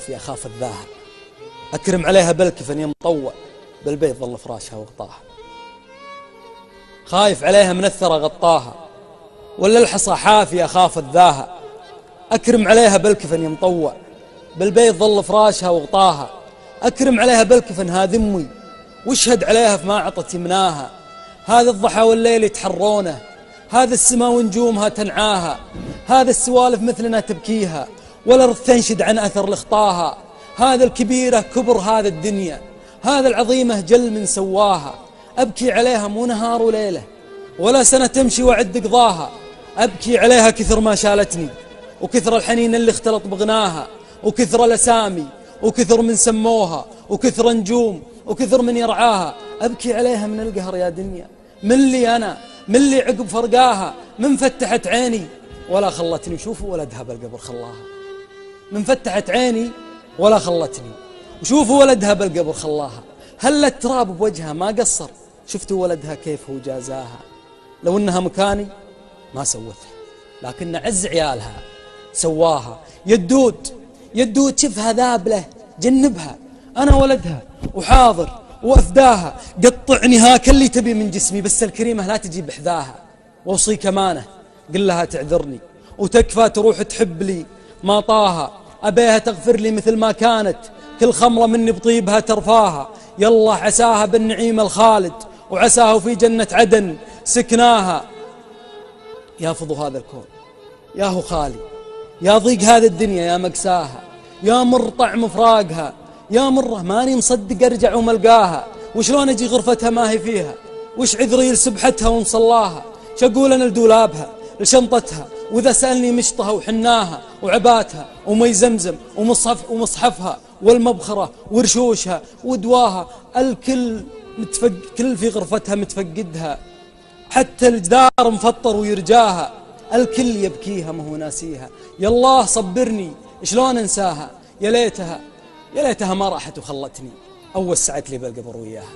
حافي أخاف الذاها، أكرم عليها بالكفن يمطوع، بالبيت ظل فراشها وغطاها. خايف عليها من الثرى غطاها، ولا الحصى حافي أخاف الذاها، أكرم عليها بالكفن يمطوع، بالبيت ظل فراشها وغطاها. أكرم عليها بالكفن هذا أمي، واشهد عليها فما عطت يمناها. هذا الضحى والليل يتحرونه، هذا السما ونجومها تنعاها. هذا السوالف مثلنا تبكيها، والأرض تنشد عن أثر لخطاها. هذا الكبيرة كبر هذا الدنيا، هذا العظيمة جل من سواها. أبكي عليها مو نهار وليلة، ولا سنة تمشي وعد قضاها. أبكي عليها كثر ما شالتني، وكثر الحنين اللي اختلط بغناها، وكثر الأسامي، وكثر من سموها، وكثر نجوم، وكثر من يرعاها. أبكي عليها من القهر يا دنيا، من لي أنا، من لي عقب فرقاها. من فتحت عيني ولا خلتني، وشوفوا ولدها بالقبر خلاها. من فتحت عيني ولا خلتني، وشوفوا ولدها بالقبر خلاها. هل التراب بوجهها ما قصر، شفتوا ولدها كيف هو جازاها. لو انها مكاني ما سوتها، لكن عز عيالها سواها. يدود شفها ذابله جنبها، انا ولدها وحاضر وافداها. قطعني هاك اللي تبي من جسمي، بس الكريمه لا تجيب حذاها. واوصيك امانه قل لها تعذرني، وتكفى تروح تحب لي ما طاها. ابيها تغفر لي مثل ما كانت، كل خمره مني بطيبها ترفاها. يلا عساها بالنعيم الخالد، وعساها في جنة عدن سكناها. يا فضو هذا الكون، يا هو خالي، يا ضيق هذه الدنيا، يا مقساها، يا مر طعم فراقها، يا مره ماني مصدق ارجع وملقاها. وشلون اجي غرفتها ما هي فيها، وش عذري لسبحتها ومصلاها. شقول انا لدولابها لشنطتها، واذا سألني مشطها وحناها، وعباتها ومي زمزم ومصحفها والمبخرة ورشوشها ودواها. الكل كل في غرفتها متفقدها، حتى الجدار مفطر ويرجاها. الكل يبكيها ما هو ناسيها. يا الله صبرني شلون انساها. يا ليتها ما راحت وخلتني، أو وسعت لي بالقبر وياها.